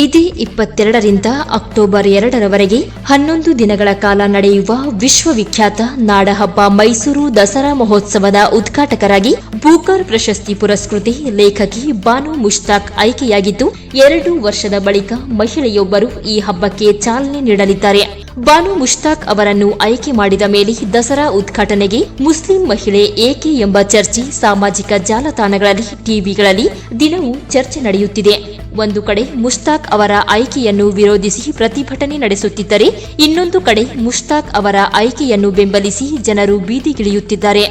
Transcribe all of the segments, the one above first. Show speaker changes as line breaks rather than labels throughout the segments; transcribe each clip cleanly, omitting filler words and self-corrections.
ಇದೇ 22ರಿಂದ ಅಕ್ಟೋಬರ್ 2ರವರೆಗೆ 11 ದಿನಗಳ ಕಾಲ ನಡೆಯುವ ವಿಶ್ವವಿಖ್ಯಾತ ನಾಡಹಬ್ಬ ಮೈಸೂರು ದಸರಾ ಮಹೋತ್ಸವದ ಉದ್ಘಾಟಕರಾಗಿ ಬೂಕರ್ ಪ್ರಶಸ್ತಿ ಪುರಸ್ಕೃತೆ ಲೇಖಕಿ ಬಾನು ಮುಷ್ತಾಕ್ ಆಯ್ಕೆಯಾಗಿದ್ದು 2 ವರ್ಷದ ಬಳಿಕ ಮಹಿಳೆಯೊಬ್ಬರು ಈ ಹಬ್ಬಕ್ಕೆ ಚಾಲನೆ ನೀಡಲಿದ್ದಾರೆ. ಬಾನು ಮುಷ್ತಾಕ್ ಅವರನ್ನು ಆಯ್ಕೆ ಮಾಡಿದ ಮೇಲೆ ದಸರಾ ಉದ್ಘಾಟನೆಗೆ ಮುಸ್ಲಿಂ ಮಹಿಳೆ ಏಕೆ ಎಂಬ ಚರ್ಚೆ ಸಾಮಾಜಿಕ ಜಾಲತಾಣಗಳಲ್ಲಿ, ಟಿವಿಗಳಲ್ಲಿ ದಿನವೂ ಚರ್ಚೆ ನಡೆಯುತ್ತಿದೆ. ಒಂದು ಕಡೆ ಮುಷ್ತಾಕ್ ಅವರ ಆಯ್ಕೆಯನ್ನು ವಿರೋಧಿಸಿ ಪ್ರತಿಭಟನೆ ನಡೆಸುತ್ತಿದ್ದರೆ, ಇನ್ನೊಂದು ಕಡೆ ಮುಷ್ತಾಕ್ ಅವರ ಆಯ್ಕೆಯನ್ನು ಬೆಂಬಲಿಸಿ ಜನರು ಬೀದಿಗಿಳಿಯುತ್ತಿದ್ದಾರೆ.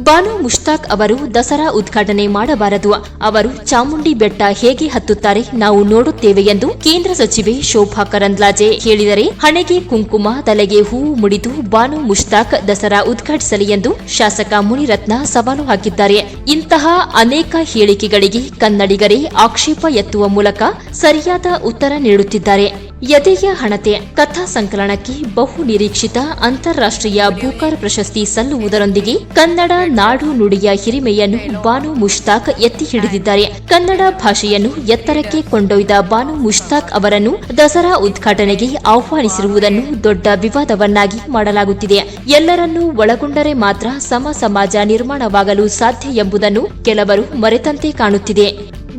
ಬಾನು ಮುಷ್ತಾಕ್ ಅವರು ದಸರಾ ಉದ್ಘಾಟನೆ ಮಾಡಬಾರದು, ಅವರು ಚಾಮುಂಡಿ ಬೆಟ್ಟ ಹೇಗೆ ಹತ್ತುತ್ತಾರೆ ನಾವು ನೋಡುತ್ತೇವೆ ಎಂದು ಕೇಂದ್ರ ಸಚಿವೆ ಶೋಭಾ ಕರಂದ್ಲಾಜೆ ಹೇಳಿದರೆ, ಹಣೆಗೆ ಕುಂಕುಮ ತಲೆಗೆ ಹೂವು ಮುಡಿದು ಬಾನು ಮುಷ್ತಾಕ್ ದಸರಾ ಉದ್ಘಾಟಿಸಲಿ ಎಂದು ಶಾಸಕ ಮುನಿರತ್ನ ಸವಾಲು ಹಾಕಿದ್ದಾರೆ. ಇಂತಹ ಅನೇಕ ಹೇಳಿಕೆಗಳಿಗೆ ಕನ್ನಡಿಗರೇ ಆಕ್ಷೇಪ ಎತ್ತುವ ಮೂಲಕ ಸರಿಯಾದ ಉತ್ತರ ನೀಡುತ್ತಿದ್ದಾರೆ. ಯದೆಯ ಹಣತೆ ಕಥಾ ಸಂಕಲನಕ್ಕೆ ಬಹು ನಿರೀಕ್ಷಿತ ಅಂತಾರಾಷ್ಟ್ರೀಯ ಬೂಕರ್ ಪ್ರಶಸ್ತಿ ಸಲ್ಲುವುದರೊಂದಿಗೆ ಕನ್ನಡ ನಾಡು ನುಡಿಯ ಹಿರಿಮೆಯನ್ನು ಬಾನು ಮುಷ್ತಾಕ್ ಎತ್ತಿ ಹಿಡಿದಿದ್ದಾರೆ. ಕನ್ನಡ ಭಾಷೆಯನ್ನು ಎತ್ತರಕ್ಕೆ ಕೊಂಡೊಯ್ದ ಬಾನು ಮುಷ್ತಾಕ್ ಅವರನ್ನು ದಸರಾ ಉದ್ಘಾಟನೆಗೆ ಆಹ್ವಾನಿಸಿರುವುದನ್ನು ದೊಡ್ಡ ವಿವಾದವನ್ನಾಗಿ ಮಾಡಲಾಗುತ್ತಿದೆ. ಎಲ್ಲರನ್ನೂ ಒಳಗೊಂಡರೆ ಮಾತ್ರ ಸಮಾಜ ನಿರ್ಮಾಣವಾಗಲು ಸಾಧ್ಯ ಎಂಬುದನ್ನು ಕೆಲವರು ಮರೆತಂತೆ ಕಾಣುತ್ತಿದೆ.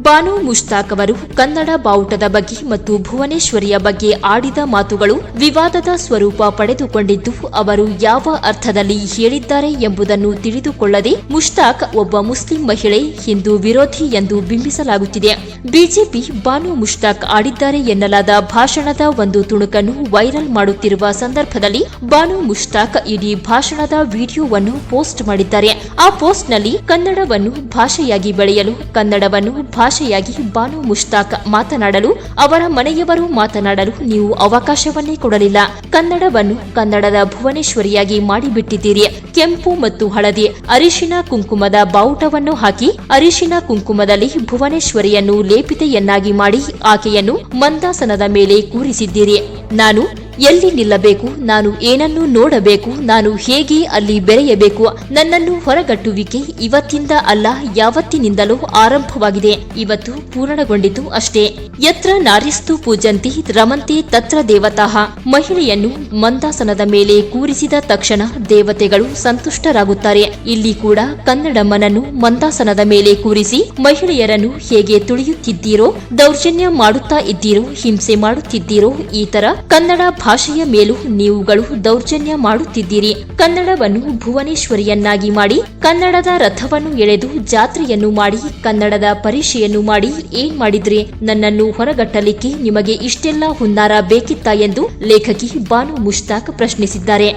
ಬಾನು ಮುಷ್ತಾಕ್ ಅವರು ಕನ್ನಡ ಬಾವುಟದ ಬಗ್ಗೆ ಮತ್ತು ಭುವನೇಶ್ವರಿಯ ಬಗ್ಗೆ ಆಡಿದ ಮಾತುಗಳು ವಿವಾದದ ಸ್ವರೂಪ ಪಡೆದುಕೊಂಡಿದ್ದು, ಅವರು ಯಾವ ಅರ್ಥದಲ್ಲಿ ಹೇಳಿದ್ದಾರೆ ಎಂಬುದನ್ನು ತಿಳಿದುಕೊಳ್ಳದೆ ಮುಷ್ತಾಕ್ ಒಬ್ಬ ಮುಸ್ಲಿಂ ಮಹಿಳೆ, ಹಿಂದೂ ವಿರೋಧಿ ಎಂದು ಬಿಂಬಿಸಲಾಗುತ್ತಿದೆ. ಬಿಜೆಪಿ ಬಾನು ಮುಷ್ತಾಕ್ ಆಡಿದ್ದಾರೆ ಎನ್ನಲಾದ ಭಾಷಣದ ಒಂದು ತುಣುಕನ್ನು ವೈರಲ್ ಮಾಡುತ್ತಿರುವ ಸಂದರ್ಭದಲ್ಲಿ ಬಾನು ಮುಷ್ತಾಕ್ ಇಡೀ ಭಾಷಣದ ವಿಡಿಯೋವನ್ನು ಪೋಸ್ಟ್ ಮಾಡಿದ್ದಾರೆ. ಆ ಪೋಸ್ಟ್ನಲ್ಲಿ ಕನ್ನಡವನ್ನು ಭಾಷೆಯಾಗಿ ಬೆಳೆಯಲು, ಕನ್ನಡವನ್ನು ಭಾಷೆಯಾಗಿ ಬಾನು ಮುಷ್ತಾಕ್ ಮಾತನಾಡಲು, ಅವರ ಮನೆಯವರು ಮಾತನಾಡಲು ನೀವು ಅವಕಾಶವನ್ನೇ ಕೊಡಲಿಲ್ಲ. ಕನ್ನಡವನ್ನು ಕನ್ನಡದ ಭುವನೇಶ್ವರಿಯಾಗಿ ಮಾಡಿಬಿಟ್ಟಿದ್ದೀರಿ. ಕೆಂಪು ಮತ್ತು ಹಳದಿ ಅರಿಶಿನ ಕುಂಕುಮದ ಬಾವುಟವನ್ನು ಹಾಕಿ ಅರಿಶಿನ ಕುಂಕುಮದಲ್ಲಿ ಭುವನೇಶ್ವರಿಯನ್ನು ಲೇಪಿತೆಯನ್ನಾಗಿ ಮಾಡಿ ಆಕೆಯನ್ನು ಮಂದಾಸನದ ಮೇಲೆ ಕೂರಿಸಿದ್ದೀರಿ. ನಾನು ಎಲ್ಲಿ ನಿಲ್ಲಬೇಕು, ನಾನು ಏನನ್ನು ನೋಡಬೇಕು, ನಾನು ಹೇಗೆ ಅಲ್ಲಿ ಬೆರೆಯಬೇಕು, ನನ್ನನ್ನು ಹೊರಗಟ್ಟುವಿಕೆ ಇವತ್ತಿಂದ ಅಲ್ಲ ಯಾವತ್ತಿನಿಂದಲೂ ಆರಂಭವಾಗಿದೆ, ಇವತ್ತು ಪೂರ್ಣಗೊಂಡಿತು ಅಷ್ಟೇ. ಯತ್ರ ನಾರ್ಯಸ್ತು ಪೂಜಂತಿ ರಮಂತೆ ತತ್ರ ದೇವತಾಃ. ಮಹಿಳೆಯನ್ನು ಮಂದಾಸನದ ಮೇಲೆ ಕೂರಿಸಿದ ತಕ್ಷಣ ದೇವತೆಗಳು ಸಂತುಷ್ಟರಾಗುತ್ತಾರೆ. ಇಲ್ಲಿ ಕೂಡ ಕನ್ನಡಮ್ಮನನ್ನು ಮಂದಾಸನದ ಮೇಲೆ ಕೂರಿಸಿ ಮಹಿಳೆಯರನ್ನು ಹೇಗೆ ತುಳಿಯುತ್ತಿದ್ದೀರೋ, ದೌರ್ಜನ್ಯ ಮಾಡುತ್ತಾ ಇದ್ದೀರೋ, ಹಿಂಸೆ ಮಾಡುತ್ತಿದ್ದೀರೋ, ಈ ತರ ಕನ್ನಡ ಭಾಷೆಯ ಮೇಲೂ ನೀವುಗಳು ದೌರ್ಜನ್ಯ ಮಾಡುತ್ತಿದ್ದೀರಿ. ಕನ್ನಡವನ್ನು ಭುವನೇಶ್ವರಿಯನ್ನಾಗಿ ಮಾಡಿ, ಕನ್ನಡದ ರಥವನ್ನು ಎಳೆದು ಜಾತ್ರೆಯನ್ನು ಮಾಡಿ, ಕನ್ನಡದ ಪರೀಕ್ಷೆಯನ್ನು ಮಾಡಿ ಏನ್ ಮಾಡಿದ್ರಿ? ನನ್ನನ್ನು ಹೊರಗಟ್ಟಲಿಕ್ಕೆ ನಿಮಗೆ ಇಷ್ಟೆಲ್ಲ ಹುನ್ನಾರ ಬೇಕಿತ್ತಾ ಎಂದು ಲೇಖಕಿ ಬಾನು ಮುಷ್ತಾಕ್ ಪ್ರಶ್ನಿಸಿದ್ದಾರೆ.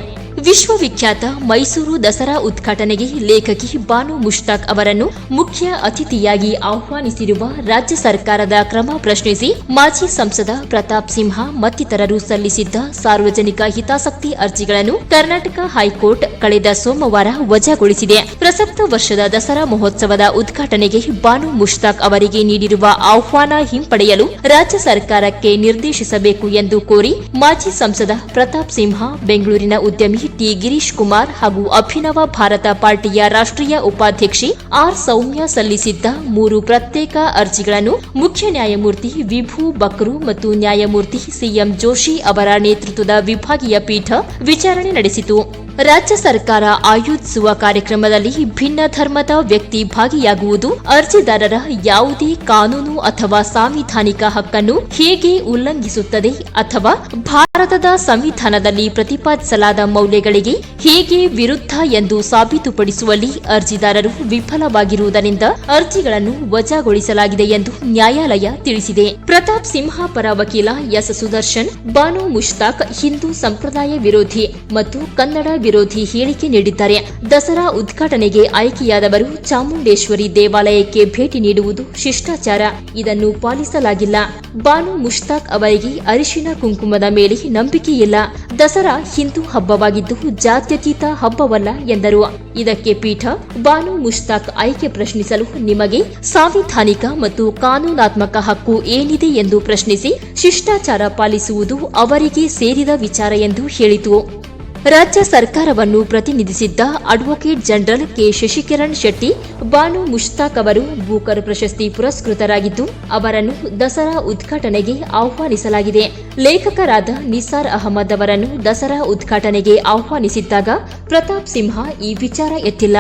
ವಿಶ್ವವಿಖ್ಯಾತ ಮೈಸೂರು ದಸರಾ ಉದ್ಘಾಟನೆಗೆ ಲೇಖಕಿ ಬಾನು ಮುಷ್ತಾಕ್ ಅವರನ್ನು ಮುಖ್ಯ ಅತಿಥಿಯಾಗಿ ಆಹ್ವಾನಿಸಿರುವ ರಾಜ್ಯ ಸರ್ಕಾರದ ಕ್ರಮ ಪ್ರಶ್ನಿಸಿ ಮಾಜಿ ಸಂಸದ ಪ್ರತಾಪ್ ಸಿಂಹ ಮತ್ತಿತರರು ಸಲ್ಲಿಸಿದ್ದ ಸಾರ್ವಜನಿಕ ಹಿತಾಸಕ್ತಿ ಅರ್ಜಿಗಳನ್ನು ಕರ್ನಾಟಕ ಹೈಕೋರ್ಟ್ ಕಳೆದ ಸೋಮವಾರ ವಜಾಗೊಳಿಸಿದೆ. ಪ್ರಸಕ್ತ ವರ್ಷದ ದಸರಾ ಮಹೋತ್ಸವದ ಉದ್ಘಾಟನೆಗೆ ಬಾನು ಮುಷ್ತಾಕ್ ಅವರಿಗೆ ನೀಡಿರುವ ಆಹ್ವಾನ ಹಿಂಪಡೆಯಲು ರಾಜ್ಯ ಸರ್ಕಾರಕ್ಕೆ ನಿರ್ದೇಶಿಸಬೇಕು ಎಂದು ಕೋರಿ ಮಾಜಿ ಸಂಸದ ಪ್ರತಾಪ್ ಸಿಂಹ, ಬೆಂಗಳೂರಿನ ಉದ್ಯಮಿ ಟಿ ಗಿರೀಶ್ ಕುಮಾರ್ ಹಾಗೂ ಅಭಿನವ ಭಾರತ ಪಾರ್ಟಿಯ ರಾಷ್ಟ್ರೀಯ ಉಪಾಧ್ಯಕ್ಷೆ ಆರ್ ಸೌಮ್ಯ ಸಲ್ಲಿಸಿದ್ದ 3 ಪ್ರತ್ಯೇಕ ಅರ್ಜಿಗಳನ್ನು ಮುಖ್ಯ ನ್ಯಾಯಮೂರ್ತಿ ವಿಭು ಬಕ್ರು ಮತ್ತು ನ್ಯಾಯಮೂರ್ತಿ ಸಿಎಂ ಜೋಶಿ ಅವರ ನೇತೃತ್ವದ ವಿಭಾಗೀಯ ಪೀಠ ವಿಚಾರಣೆ ನಡೆಸಿತು. ರಾಜ್ಯ ಸರ್ಕಾರ ಆಯೋಜಿಸುವ ಕಾರ್ಯಕ್ರಮದಲ್ಲಿ ಭಿನ್ನ ಧರ್ಮದ ವ್ಯಕ್ತಿ ಭಾಗಿಯಾಗುವುದು ಅರ್ಜಿದಾರರ ಯಾವುದೇ ಕಾನೂನು ಅಥವಾ ಸಾಂವಿಧಾನಿಕ ಹಕ್ಕನ್ನು ಹೇಗೆ ಉಲ್ಲಂಘಿಸುತ್ತದೆ ಅಥವಾ ಭಾರತದ ಸಂವಿಧಾನದಲ್ಲಿ ಪ್ರತಿಪಾದಿಸಲಾದ ಮೌಲ್ಯಗಳಿಗೆ ಹೇಗೆ ವಿರುದ್ಧ ಎಂದು ಸಾಬೀತುಪಡಿಸುವಲ್ಲಿ ಅರ್ಜಿದಾರರು ವಿಫಲವಾಗಿರುವುದರಿಂದ ಅರ್ಜಿಗಳನ್ನು ವಜಾಗೊಳಿಸಲಾಗಿದೆ ಎಂದು ನ್ಯಾಯಾಲಯ ತಿಳಿಸಿದೆ. ಪ್ರತಾಪ್ ಸಿಂಹ ಪರ ವಕೀಲ ಎಸ್ ಸುದರ್ಶನ್, ಬಾನು ಮುಷ್ತಾಕ್ ಹಿಂದೂ ಸಂಪ್ರದಾಯ ವಿರೋಧಿ ಮತ್ತು ಕನ್ನಡ ವಿರೋಧಿ ಹೇಳಿಕೆ ನೀಡಿದ್ದಾರೆ. ದಸರಾ ಉದ್ಘಾಟನೆಗೆ ಆಯ್ಕೆಯಾದವರು ಚಾಮುಂಡೇಶ್ವರಿ ದೇವಾಲಯಕ್ಕೆ ಭೇಟಿ ನೀಡುವುದು ಶಿಷ್ಟಾಚಾರ, ಇದನ್ನು ಪಾಲಿಸಲಾಗಿಲ್ಲ. ಬಾನು ಮುಷ್ತಾಕ್ ಅವರಿಗೆ ಅರಿಶಿನ ಕುಂಕುಮದ ಮೇಲೆ ನಂಬಿಕೆಯಿಲ್ಲ. ದಸರಾ ಹಿಂದೂ ಹಬ್ಬವಾಗಿದ್ದು ಜಾತ್ಯತೀತ ಹಬ್ಬವಲ್ಲ ಎಂದರು. ಇದಕ್ಕೆ ಪೀಠ, ಬಾನು ಮುಷ್ತಾಕ್ ಆಯ್ಕೆ ಪ್ರಶ್ನಿಸಲು ನಿಮಗೆ ಸಾಂವಿಧಾನಿಕ ಮತ್ತು ಕಾನೂನಾತ್ಮಕ ಹಕ್ಕು ಏನಿದೆ ಎಂದು ಪ್ರಶ್ನಿಸಿ ಶಿಷ್ಟಾಚಾರ ಪಾಲಿಸುವುದು ಅವರಿಗೆ ಸೇರಿದ ವಿಚಾರ ಎಂದು ಹೇಳಿತು. ರಾಜ್ಯ ಸರ್ಕಾರವನ್ನು ಪ್ರತಿನಿಧಿಸಿದ್ದ advocate general K Shashikiran Shetty Banu Mushtaq ಅವರು ಬೂಕರ್ ಪ್ರಶಸ್ತಿ ಪುರಸ್ಕೃತರಾಗಿದ್ದು ಅವರನ್ನು ದಸರಾ ಉದ್ಘಾಟನೆಗೆ ಆಹ್ವಾನಿಸಲಾಗಿದೆ. ಲೇಖಕರಾದ ನಿಸಾರ್ ಅಹಮದ್ ಅವರನ್ನು ದಸರಾ ಉದ್ಘಾಟನೆಗೆ ಆಹ್ವಾನಿಸಿದ್ದಾಗ ಪ್ರತಾಪ್ ಸಿಂಹ ಈ ವಿಚಾರ ಎತ್ತಿಲ್ಲ.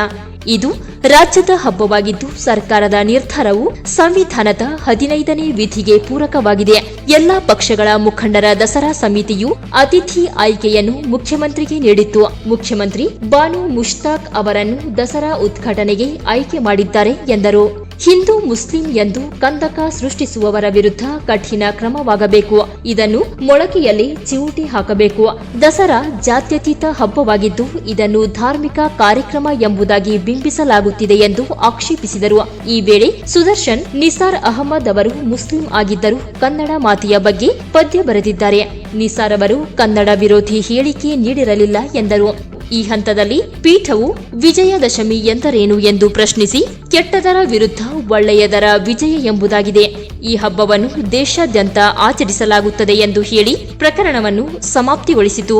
ಇದು ರಾಜ್ಯದ ಹಬ್ಬವಾಗಿದ್ದು ಸರ್ಕಾರದ ನಿರ್ಧಾರವು ಸಂವಿಧಾನದ 15ನೇ ವಿಧಿಗೆ ಪೂರಕವಾಗಿದೆ. ಎಲ್ಲಾ ಪಕ್ಷಗಳ ಮುಖಂಡರ ದಸರಾ ಸಮಿತಿಯು ಅತಿಥಿ ಆಯ್ಕೆಯನ್ನು ಮುಖ್ಯಮಂತ್ರಿಗೆ ನೀಡಿತ್ತು. ಮುಖ್ಯಮಂತ್ರಿ ಬಾನು ಮುಷ್ತಾಕ್ ಅವರನ್ನು ದಸರಾ ಉದ್ಘಾಟನೆಗೆ ಆಯ್ಕೆ ಮಾಡಿದ್ದಾರೆ ಎಂದರು. ಹಿಂದೂ ಮುಸ್ಲಿಂ ಎಂದು ಕಂದಕ ಸೃಷ್ಟಿಸುವವರ ವಿರುದ್ಧ ಕಠಿಣ ಕ್ರಮವಾಗಬೇಕು. ಇದನ್ನು ಮೊಳಕೆಯಲ್ಲಿ ಚಿವುಟಿ ಹಾಕಬೇಕು. ದಸರಾ ಜಾತ್ಯತೀತ ಹಬ್ಬವಾಗಿದ್ದು ಇದನ್ನು ಧಾರ್ಮಿಕ ಕಾರ್ಯಕ್ರಮ ಎಂಬುದಾಗಿ ಬಿಂಬಿಸಲಾಗುತ್ತಿದೆ ಎಂದು ಆಕ್ಷೇಪಿಸಿದರು. ಈ ವೇಳೆ ಸುದರ್ಶನ್ ನಿಸಾರ್ ಅಹಮದ್ ಅವರು ಮುಸ್ಲಿಂ ಆಗಿದ್ದರೂ ಕನ್ನಡ ಮಾತೆಯ ಬಗ್ಗೆ ಪದ್ಯ ಬರೆದಿದ್ದಾರೆ. ನಿಸಾರ್ ಅವರು ಕನ್ನಡ ವಿರೋಧಿ ಹೇಳಿಕೆ ನೀಡಿರಲಿಲ್ಲ ಎಂದರು. ಈ ಹಂತದಲ್ಲಿ ಪೀಠವು ವಿಜಯದಶಮಿ ಎಂದರೇನು ಎಂದು ಪ್ರಶ್ನಿಸಿ ಕೆಟ್ಟದರ ವಿರುದ್ಧ ಒಳ್ಳೆಯದರ ವಿಜಯ ಎಂಬುದಾಗಿದೆ. ಈ ಹಬ್ಬವನ್ನು ದೇಶಾದ್ಯಂತ ಆಚರಿಸಲಾಗುತ್ತದೆ ಎಂದು ಹೇಳಿ ಪ್ರಕರಣವನ್ನು ಸಮಾಪ್ತಿಗೊಳಿಸಿತು.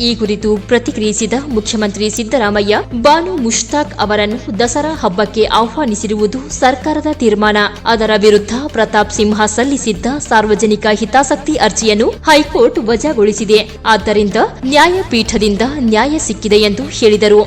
ಈ ಕುರಿತು ಪ್ರತಿಕ್ರಿಯಿಸಿದ ಮುಖ್ಯಮಂತ್ರಿ ಸಿದ್ದರಾಮಯ್ಯ, ಬಾನು ಮುಷ್ತಾಕ್ ಅವರನ್ನು ದಸರಾ ಹಬ್ಬಕ್ಕೆ ಆಹ್ವಾನಿಸಿರುವುದು ಸರ್ಕಾರದ ತೀರ್ಮಾನ. ಅದರ ವಿರುದ್ಧ ಪ್ರತಾಪ್ ಸಿಂಹ ಸಲ್ಲಿಸಿದ್ದ ಸಾರ್ವಜನಿಕ ಹಿತಾಸಕ್ತಿ ಅರ್ಜಿಯನ್ನು ಹೈಕೋರ್ಟ್ ವಜಾಗೊಳಿಸಿದೆ. ಆದ್ದರಿಂದ ನ್ಯಾಯಪೀಠದಿಂದ ನ್ಯಾಯ ಸಿಕ್ಕಿದೆ ಎಂದು ಹೇಳಿದರು.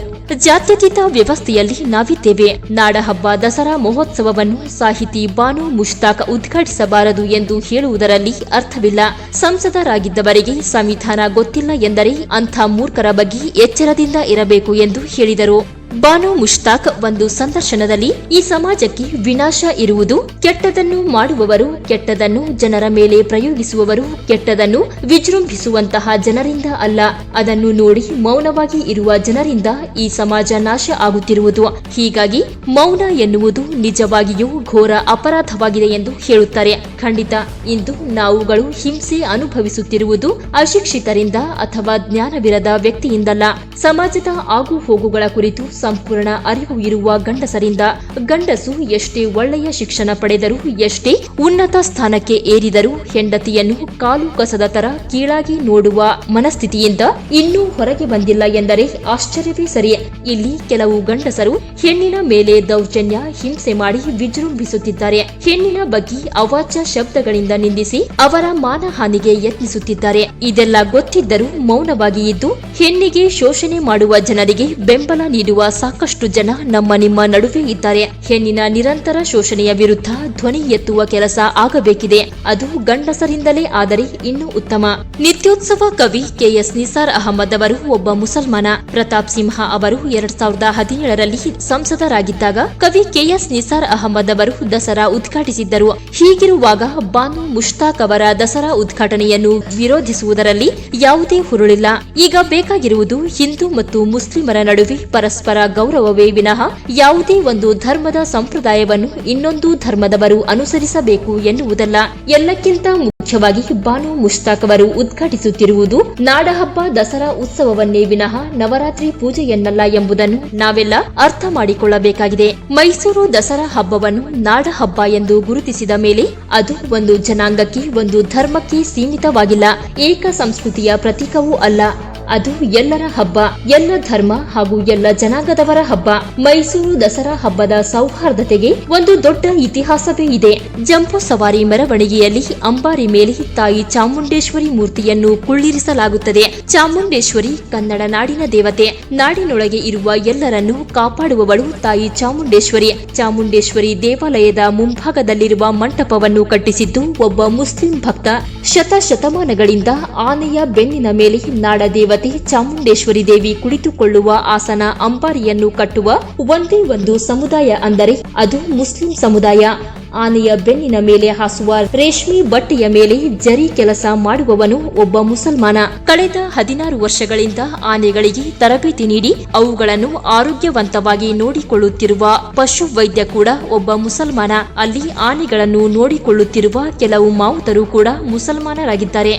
ಜಾತ್ಯತೀತ ವ್ಯವಸ್ಥೆಯಲ್ಲಿ ನಾವಿದ್ದೇವೆ. ನಾಡಹಬ್ಬ ದಸರಾ ಮಹೋತ್ಸವವನ್ನು ಸಾಹಿತಿ ಬಾನು ಮುಷ್ತಾಕ್ ಉದ್ಘಾಟಿಸಬಾರದು ಎಂದು ಹೇಳುವುದರಲ್ಲಿ ಅರ್ಥವಿಲ್ಲ. ಸಂಸದರಾಗಿದ್ದವರಿಗೆ ಸಂವಿಧಾನ ಗೊತ್ತಿಲ್ಲ ಎಂದರೆ ಅಂಥ ಮೂರ್ಖರ ಬಗ್ಗೆ ಎಚ್ಚರದಿಂದ ಇರಬೇಕು ಎಂದು ಹೇಳಿದರು. ಬಾನು ಮುಷ್ತಾಕ್ ಒಂದು ಸಂದರ್ಶನದಲ್ಲಿ ಈ ಸಮಾಜಕ್ಕೆ ವಿನಾಶ ಇರುವುದು ಕೆಟ್ಟದನ್ನು ಮಾಡುವವರು, ಕೆಟ್ಟದನ್ನು ಜನರ ಮೇಲೆ ಪ್ರಯೋಗಿಸುವವರು, ಕೆಟ್ಟದನ್ನು ವಿಜೃಂಭಿಸುವಂತಹ ಜನರಿಂದ ಅಲ್ಲ, ಅದನ್ನು ನೋಡಿ ಮೌನವಾಗಿ ಇರುವ ಜನರಿಂದ ಈ ಸಮಾಜ ನಾಶ ಆಗುತ್ತಿರುವುದು. ಹೀಗಾಗಿ ಮೌನ ಎನ್ನುವುದು ನಿಜವಾಗಿಯೂ ಘೋರ ಅಪರಾಧವಾಗಿದೆ ಎಂದು ಹೇಳುತ್ತಾರೆ. ಖಂಡಿತ ಇಂದು ನಾವುಗಳು ಹಿಂಸೆ ಅನುಭವಿಸುತ್ತಿರುವುದು ಅಶಿಕ್ಷಿತರಿಂದ ಅಥವಾ ಜ್ಞಾನವಿರದ ವ್ಯಕ್ತಿಯಿಂದಲ್ಲ. ಸಮಾಜದ ಆಗು ಹೋಗುಗಳ ಕುರಿತು ಸಂಪೂರ್ಣ ಅರಿವು ಇರುವ ಗಂಡಸರಿಂದ. ಗಂಡಸು ಎಷ್ಟೇ ಒಳ್ಳೆಯ ಶಿಕ್ಷಣ ಪಡೆದರೂ, ಎಷ್ಟೇ ಉನ್ನತ ಸ್ಥಾನಕ್ಕೆ ಏರಿದರೂ ಹೆಂಡತಿಯನ್ನು ಕಾಲು ಕಸದ ತರ ಕೀಳಾಗಿ ನೋಡುವ ಮನಸ್ಥಿತಿಯಿಂದ ಇನ್ನೂ ಹೊರಗೆ ಬಂದಿಲ್ಲ ಎಂದರೆ ಆಶ್ಚರ್ಯವೇ ಸರಿ. ಇಲ್ಲಿ ಕೆಲವು ಗಂಡಸರು ಹೆಣ್ಣಿನ ಮೇಲೆ ದೌರ್ಜನ್ಯ, ಹಿಂಸೆ ಮಾಡಿ ವಿಜೃಂಭಿಸುತ್ತಿದ್ದಾರೆ. ಹೆಣ್ಣಿನ ಬಗ್ಗೆ ಅವಾಚ್ಯ ಶಬ್ದಗಳಿಂದ ನಿಂದಿಸಿ ಅವರ ಮಾನಹಾನಿಗೆ ಯತ್ನಿಸುತ್ತಿದ್ದಾರೆ. ಇದೆಲ್ಲ ಗೊತ್ತಿದ್ದರೂ ಮೌನವಾಗಿ ಇದ್ದು ಹೆಣ್ಣಿಗೆ ಶೋಷಣೆ ಮಾಡುವ ಜನರಿಗೆ ಬೆಂಬಲ ನೀಡುವ ಸಾಕಷ್ಟು ಜನ ನಮ್ಮ ನಿಮ್ಮ ನಡುವೆ ಇದ್ದಾರೆ. ಹೆಣ್ಣಿನ ನಿರಂತರ ಶೋಷಣೆಯ ವಿರುದ್ಧ ಧ್ವನಿ ಎತ್ತುವ ಕೆಲಸ ಆಗಬೇಕಿದೆ. ಅದು ಗಂಡಸರಿಂದಲೇ ಆದರೆ ಇನ್ನೂ ಉತ್ತಮ. ನಿತ್ಯೋತ್ಸವ ಕವಿ ಕೆಎಸ್ ನಿಸಾರ್ ಅಹಮದ್ ಅವರು ಒಬ್ಬ ಮುಸಲ್ಮಾನ. ಪ್ರತಾಪ್ ಸಿಂಹ ಅವರು 2017ರಲ್ಲಿ ಸಂಸದರಾಗಿದ್ದಾಗ ಕವಿ ಕೆಎಸ್ ನಿಸಾರ್ ಅಹಮದ್ ಅವರು ದಸರಾ ಉದ್ಘಾಟಿಸಿದ್ದರು. ಹೀಗಿರುವಾಗ ಬಾನು ಮುಷ್ತಾಕ್ ಅವರ ದಸರಾ ಉದ್ಘಾಟನೆಯನ್ನು ವಿರೋಧಿಸುವುದರಲ್ಲಿ ಯಾವುದೇ ಹುರುಳಿಲ್ಲ. ಈಗ ಬೇಕಾಗಿರುವುದು ಹಿಂದೂ ಮತ್ತು ಮುಸ್ಲಿಮರ ನಡುವೆ ಪರಸ್ಪರ ಗೌರವವೇ ವಿನಃ ಯಾವುದೇ ಒಂದು ಧರ್ಮದ ಸಂಪ್ರದಾಯವನ್ನು ಇನ್ನೊಂದು ಧರ್ಮದವರು ಅನುಸರಿಸಬೇಕು ಎನ್ನುವುದಲ್ಲ. ಎಲ್ಲಕ್ಕಿಂತ ಮುಖ್ಯವಾಗಿ ಬಾನು ಮುಷ್ತಾಕ್ ಅವರು ಉದ್ಘಾಟಿಸುತ್ತಿರುವುದು ನಾಡಹಬ್ಬ ದಸರಾ ಉತ್ಸವವನ್ನೇ ವಿನಃ ನವರಾತ್ರಿ ಪೂಜೆಯನ್ನಲ್ಲ ಎಂಬುದನ್ನು ನಾವೆಲ್ಲ ಅರ್ಥ ಮಾಡಿಕೊಳ್ಳಬೇಕಾಗಿದೆ. ಮೈಸೂರು ದಸರಾ ಹಬ್ಬವನ್ನು ನಾಡಹಬ್ಬ ಎಂದು ಗುರುತಿಸಿದ ಮೇಲೆ ಅದು ಒಂದು ಜನಾಂಗಕ್ಕೆ, ಒಂದು ಧರ್ಮಕ್ಕೆ ಸೀಮಿತವಾಗಿಲ್ಲ. ಏಕ ಸಂಸ್ಕೃತಿಯ ಪ್ರತೀಕವೂ ಅಲ್ಲ. ಅದು ಎಲ್ಲರ ಹಬ್ಬ, ಎಲ್ಲ ಧರ್ಮ ಹಾಗೂ ಎಲ್ಲ ಜನಾಂಗದವರ ಹಬ್ಬ. ಮೈಸೂರು ದಸರಾ ಹಬ್ಬದ ಸೌಹಾರ್ದತೆಗೆ ಒಂದು ದೊಡ್ಡ ಇತಿಹಾಸವೇ ಇದೆ. ಜಂಬೂ ಸವಾರಿ ಮೆರವಣಿಗೆಯಲ್ಲಿ ಅಂಬಾರಿ ಮೇಲೆ ತಾಯಿ ಚಾಮುಂಡೇಶ್ವರಿ ಮೂರ್ತಿಯನ್ನು ಕುಳ್ಳಿರಿಸಲಾಗುತ್ತದೆ. ಚಾಮುಂಡೇಶ್ವರಿ ಕನ್ನಡ ನಾಡಿನ ದೇವತೆ. ನಾಡಿನೊಳಗೆ ಇರುವ ಎಲ್ಲರನ್ನೂ ಕಾಪಾಡುವವಳು ತಾಯಿ ಚಾಮುಂಡೇಶ್ವರಿ. ಚಾಮುಂಡೇಶ್ವರಿ ದೇವಾಲಯದ ಮುಂಭಾಗದಲ್ಲಿರುವ ಮಂಟಪವನ್ನು ಕಟ್ಟಿಸಿದ್ದು ಒಬ್ಬ ಮುಸ್ಲಿಂ ಭಕ್ತ. ಶತಶತಮಾನಗಳಿಂದ ಆನೆಯ ಬೆನ್ನಿನ ಮೇಲೆ ನಾಡ ದೇವತೆ ಚಾಮುಂಡೇಶ್ವರಿ ದೇವಿ ಕುಳಿತುಕೊಳ್ಳುವ ಆಸನ ಅಂಬಾರಿಯನ್ನು ಕಟ್ಟುವ ಒಂದೇ ಒಂದು ಸಮುದಾಯ ಅಂದರೆ ಅದು ಮುಸ್ಲಿಂ ಸಮುದಾಯ. ಆನೆಯ ಬೆನ್ನಿನ ಮೇಲೆ ಹಾಸುವ ರೇಷ್ಮೆ ಬಟ್ಟೆಯ ಮೇಲೆ ಜರಿ ಕೆಲಸ ಮಾಡುವವನು ಒಬ್ಬ ಮುಸಲ್ಮಾನ. ಕಳೆದ 16 ವರ್ಷಗಳಿಂದ ಆನೆಗಳಿಗೆ ತರಬೇತಿ ನೀಡಿ ಅವುಗಳನ್ನು ಆರೋಗ್ಯವಂತವಾಗಿ ನೋಡಿಕೊಳ್ಳುತ್ತಿರುವ ಪಶು ವೈದ್ಯ ಕೂಡ ಒಬ್ಬ ಮುಸಲ್ಮಾನ. ಅಲ್ಲಿ ಆನೆಗಳನ್ನು ನೋಡಿಕೊಳ್ಳುತ್ತಿರುವ ಕೆಲವು ಮಾವುತರು ಕೂಡ ಮುಸಲ್ಮಾನರಾಗಿದ್ದಾರೆ.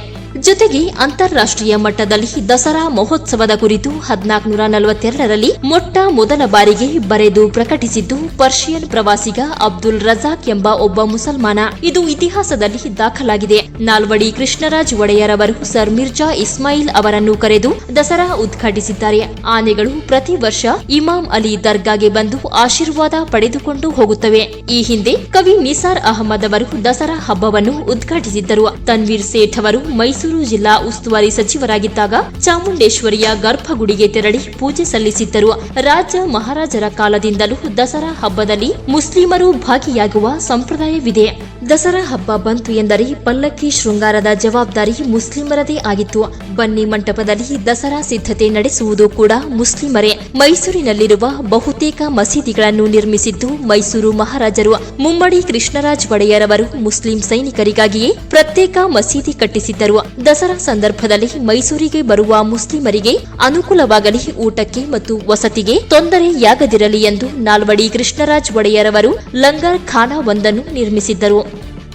ಜೊತೆಗೆ ಅಂತಾರಾಷ್ಟ್ರೀಯ ಮಟ್ಟದಲ್ಲಿ ದಸರಾ ಮಹೋತ್ಸವದ ಕುರಿತು 1442ರಲ್ಲಿ ಮೊಟ್ಟ ಮೊದಲ ಬಾರಿಗೆ ಬರೆದು ಪ್ರಕಟಿಸಿದ್ದು ಪರ್ಷಿಯನ್ ಪ್ರವಾಸಿಗ ಅಬ್ದುಲ್ ರಜಾಕ್ ಎಂಬ ಒಬ್ಬ ಮುಸಲ್ಮಾನ. ಇದು ಇತಿಹಾಸದಲ್ಲಿ ದಾಖಲಾಗಿದೆ. ನಾಲ್ವಡಿ ಕೃಷ್ಣರಾಜ್ ಒಡೆಯರ್ ಅವರು ಸರ್ ಮಿರ್ಜಾ ಇಸ್ಮಾಯಿಲ್ ಅವರನ್ನು ಕರೆದು ದಸರಾ ಉದ್ಘಾಟಿಸಿದ್ದಾರೆ. ಆನೆಗಳು ಪ್ರತಿ ವರ್ಷ ಇಮಾಮ್ ಅಲಿ ದರ್ಗಾಗೆ ಬಂದು ಆಶೀರ್ವಾದ ಪಡೆದುಕೊಂಡು ಹೋಗುತ್ತವೆ. ಈ ಹಿಂದೆ ಕವಿ ನಿಸಾರ್ ಅಹಮದ್ ಅವರು ದಸರಾ ಹಬ್ಬವನ್ನು ಉದ್ಘಾಟಿಸಿದ್ದರು. ತನ್ವೀರ್ ಸೇಠ್ ಅವರು ಮೈಸೂರು ಜಿಲ್ಲಾ ಉಸ್ತುವಾರಿ ಸಚಿವರಾಗಿದ್ದಾಗ ಚಾಮುಂಡೇಶ್ವರಿಯ ಗರ್ಭಗುಡಿಗೆ ತೆರಳಿ ಪೂಜೆ ಸಲ್ಲಿಸಿದ್ದರು. ರಾಜ ಮಹಾರಾಜರ ಕಾಲದಿಂದಲೂ ದಸರಾ ಹಬ್ಬದಲ್ಲಿ ಮುಸ್ಲಿಮರು ಭಾಗಿಯಾಗುವ ಸಂಪ್ರದಾಯವಿದೆ. ದಸರಾ ಹಬ್ಬ ಬಂತು ಎಂದರೆ ಪಲ್ಲಕ್ಕಿ ಶೃಂಗಾರದ ಜವಾಬ್ದಾರಿ ಮುಸ್ಲಿಮರದೇ ಆಗಿತ್ತು. ಬನ್ನಿ ಮಂಟಪದಲ್ಲಿ ದಸರಾ ಸಿದ್ಧತೆ ನಡೆಸುವುದು ಕೂಡ ಮುಸ್ಲಿಮರೇ. ಮೈಸೂರಿನಲ್ಲಿರುವ ಬಹುತೇಕ ಮಸೀದಿಗಳನ್ನು ನಿರ್ಮಿಸಿದ್ದು ಮೈಸೂರು ಮಹಾರಾಜರು. ಮುಮ್ಮಡಿ ಕೃಷ್ಣರಾಜ್ ಒಡೆಯರ್ ಅವರು ಮುಸ್ಲಿಂ ಸೈನಿಕರಿಗಾಗಿಯೇ ಪ್ರತ್ಯೇಕ ಮಸೀದಿ ಕಟ್ಟಿಸಿದ್ದರು. ದಸರಾ ಸಂದರ್ಭದಲ್ಲಿ ಮೈಸೂರಿಗೆ ಬರುವ ಮುಸ್ಲಿಮರಿಗೆ ಅನುಕೂಲವಾಗಲಿ, ಊಟಕ್ಕೆ ಮತ್ತು ವಸತಿಗೆ ತೊಂದರೆಯಾಗದಿರಲಿ ಎಂದು ನಾಲ್ವಡಿ ಕೃಷ್ಣರಾಜ್ ಒಡೆಯರ್ ಅವರು ಲಂಗರ್ ಖಾನಾವೊಂದನ್ನು ನಿರ್ಮಿಸಿದ್ದರು.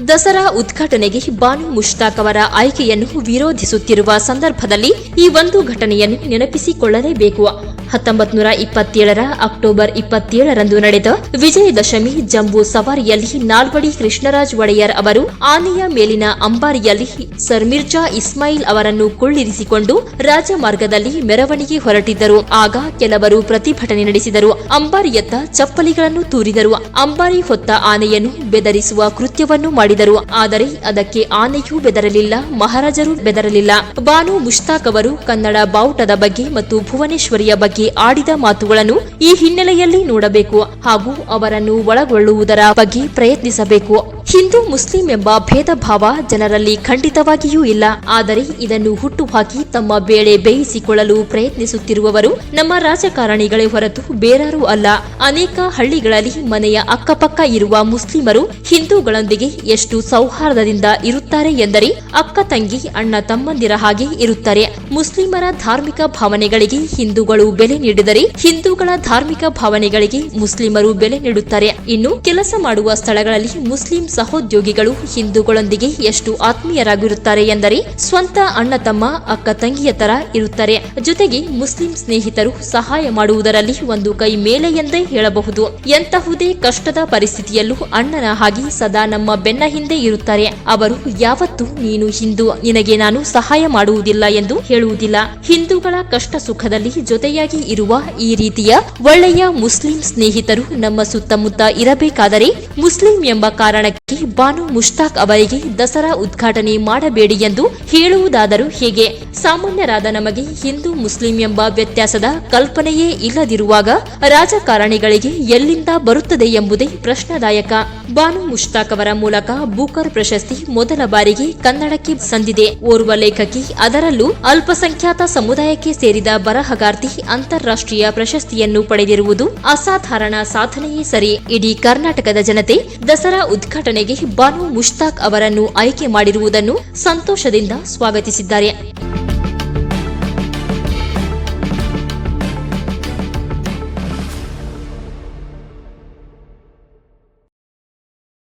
ದಸರಾ ಉದ್ಘಾಟನೆಗೆ ಬಾನು ಮುಷ್ತಾಕ್ ಅವರ ಆಯ್ಕೆಯನ್ನು ವಿರೋಧಿಸುತ್ತಿರುವ ಸಂದರ್ಭದಲ್ಲಿ ಈ ಒಂದು ಘಟನೆಯನ್ನು ನೆನಪಿಸಿಕೊಳ್ಳಲೇಬೇಕು. 1927ರ ಅಕ್ಟೋಬರ್ 27ರಂದು ನಡೆದ ವಿಜಯದಶಮಿ ಜಂಬೂ ಸವಾರಿಯಲ್ಲಿ ನಾಲ್ವಡಿ ಕೃಷ್ಣರಾಜ್ ಒಡೆಯರ್ ಅವರು ಆನೆಯ ಮೇಲಿನ ಅಂಬಾರಿಯಲ್ಲಿ ಸರ್ ಮಿರ್ಜಾ ಇಸ್ಮಾಯಿಲ್ ಅವರನ್ನು ಕುಳ್ಳಿರಿಸಿಕೊಂಡು ರಾಜಮಾರ್ಗದಲ್ಲಿ ಮೆರವಣಿಗೆ ಹೊರಟಿದ್ದರು. ಆಗ ಕೆಲವರು ಪ್ರತಿಭಟನೆ ನಡೆಸಿದರು. ಅಂಬಾರಿಯತ್ತ ಚಪ್ಪಲಿಗಳನ್ನು ತೂರಿದರು. ಅಂಬಾರಿ ಹೊತ್ತ ಆನೆಯನ್ನು ಬೆದರಿಸುವ ಕೃತ್ಯವನ್ನು ಮಾಡಿದರು. ಆದರೆ ಅದಕ್ಕೆ ಆನೆಯೂ ಬೆದರಲಿಲ್ಲ, ಮಹಾರಾಜರು ಬೆದರಲಿಲ್ಲ. ಬಾನು ಮುಷ್ತಾಕ್ ಅವರು ಕನ್ನಡ ಬಾವುಟದ ಬಗ್ಗೆ ಮತ್ತು ಭುವನೇಶ್ವರಿಯ ಬಗ್ಗೆ ಆಡಿದ ಮಾತುಗಳನ್ನು ಈ ಹಿನ್ನೆಲೆಯಲ್ಲಿ ನೋಡಬೇಕು ಹಾಗೂ ಅವರನ್ನು ಒಳಗೊಳ್ಳುವುದರ ಬಗ್ಗೆ ಪ್ರಯತ್ನಿಸಬೇಕು. ಹಿಂದೂ ಮುಸ್ಲಿಂ ಎಂಬ ಭೇದ ಭಾವ ಜನರಲ್ಲಿ ಖಂಡಿತವಾಗಿಯೂ ಇಲ್ಲ. ಆದರೆ ಇದನ್ನು ಹುಟ್ಟುಹಾಕಿ ತಮ್ಮ ಬೇಳೆ ಬೇಯಿಸಿಕೊಳ್ಳಲು ಪ್ರಯತ್ನಿಸುತ್ತಿರುವವರು ನಮ್ಮ ರಾಜಕಾರಣಿಗಳೇ ಹೊರತು ಬೇರಾರೂ ಅಲ್ಲ. ಅನೇಕ ಹಳ್ಳಿಗಳಲ್ಲಿ ಮನೆಯ ಅಕ್ಕಪಕ್ಕ ಇರುವ ಮುಸ್ಲಿಮರು ಹಿಂದೂಗಳೊಂದಿಗೆ ಎಷ್ಟು ಸೌಹಾರ್ದದಿಂದ ಇರುತ್ತಾರೆ ಎಂದರೆ ಅಕ್ಕ ತಂಗಿ, ಅಣ್ಣ ತಮ್ಮಂದಿರ ಹಾಗೆ ಇರುತ್ತಾರೆ. ಮುಸ್ಲಿಮರ ಧಾರ್ಮಿಕ ಭಾವನೆಗಳಿಗೆ ಹಿಂದೂಗಳು ಬೆಲೆ ನೀಡಿದರೆ ಹಿಂದೂಗಳ ಧಾರ್ಮಿಕ ಭಾವನೆಗಳಿಗೆ ಮುಸ್ಲಿಮರು ಬೆಲೆ ನೀಡುತ್ತಾರೆ. ಇನ್ನು ಕೆಲಸ ಮಾಡುವ ಸ್ಥಳಗಳಲ್ಲಿ ಮುಸ್ಲಿಂ ಸಹೋದ್ಯೋಗಿಗಳು ಹಿಂದೂಗಳೊಂದಿಗೆ ಎಷ್ಟು ಆತ್ಮೀಯರಾಗಿರುತ್ತಾರೆ ಎಂದರೆ ಸ್ವಂತ ಅಣ್ಣ ತಮ್ಮ, ಅಕ್ಕ ತಂಗಿಯ ತರ ಇರುತ್ತಾರೆ. ಜೊತೆಗೆ ಮುಸ್ಲಿಂ ಸ್ನೇಹಿತರು ಸಹಾಯ ಮಾಡುವುದರಲ್ಲಿ ಒಂದು ಕೈ ಮೇಲೆ ಎಂದೇ ಹೇಳಬಹುದು. ಎಂತಹುದೇ ಕಷ್ಟದ ಪರಿಸ್ಥಿತಿಯಲ್ಲೂ ಅಣ್ಣನ ಹಾಗೆ ಸದಾ ನಮ್ಮ ಬೆನ್ನ ಹಿಂದೆ ಇರುತ್ತಾರೆ. ಅವರು ಯಾವತ್ತೂ ನೀನು ಹಿಂದೂ, ನಿನಗೆ ನಾನು ಸಹಾಯ ಮಾಡುವುದಿಲ್ಲ ಎಂದು ಹೇಳುವುದಿಲ್ಲ. ಹಿಂದೂಗಳ ಕಷ್ಟ ಸುಖದಲ್ಲಿ ಜೊತೆಯಾಗಿ ಇರುವ ಈ ರೀತಿಯ ಒಳ್ಳೆಯ ಮುಸ್ಲಿಂ ಸ್ನೇಹಿತರು ನಮ್ಮ ಸುತ್ತಮುತ್ತ ಇರಬೇಕಾದರೆ ಮುಸ್ಲಿಂ ಎಂಬ ಕಾರಣಕ್ಕೆ ಬಾನು ಮುಷ್ತಾಕ್ ಅವರಿಗೆ ದಸರಾ ಉದ್ಘಾಟನೆ ಮಾಡಬೇಡಿ ಎಂದು ಹೇಳುವುದಾದರೂ ಹೇಗೆ? ಸಾಮಾನ್ಯರಾದ ನಮಗೆ ಹಿಂದೂ ಮುಸ್ಲಿಂ ಎಂಬ ವ್ಯತ್ಯಾಸದ ಕಲ್ಪನೆಯೇ ಇಲ್ಲದಿರುವಾಗ ರಾಜಕಾರಣಿಗಳಿಗೆ ಎಲ್ಲಿಂದ ಬರುತ್ತದೆ ಎಂಬುದೇ ಪ್ರಶ್ನಾದಾಯಕ. ಬಾನು ಮುಷ್ತಾಕ್ ಅವರ ಮೂಲಕ ಬೂಕರ್ ಪ್ರಶಸ್ತಿ ಮೊದಲ ಬಾರಿಗೆ ಕನ್ನಡಕ್ಕೆ ಸಂದಿದೆ. ಓರ್ವ ಲೇಖಕಿ, ಅದರಲ್ಲೂ ಅಲ್ಪಸಂಖ್ಯಾತ ಸಮುದಾಯಕ್ಕೆ ಸೇರಿದ ಬರಹಗಾರ್ತಿ ಅಂತಾರಾಷ್ಟ್ರೀಯ ಪ್ರಶಸ್ತಿಯನ್ನು ಪಡೆದಿರುವುದು ಅಸಾಧಾರಣ ಸಾಧನೆಯೇ ಸರಿ. ಇಡೀ ಕರ್ನಾಟಕದ ಜನತೆ ದಸರಾ ಉದ್ಘಾಟನೆಗೆ ಬಾನು ಮುಷ್ತಾಕ್ ಅವರನ್ನು ಆಯ್ಕೆ ಮಾಡಿರುವುದನ್ನು ಸಂತೋಷದಿಂದ ಸ್ವಾಗತಿಸಿದ್ದಾರೆ.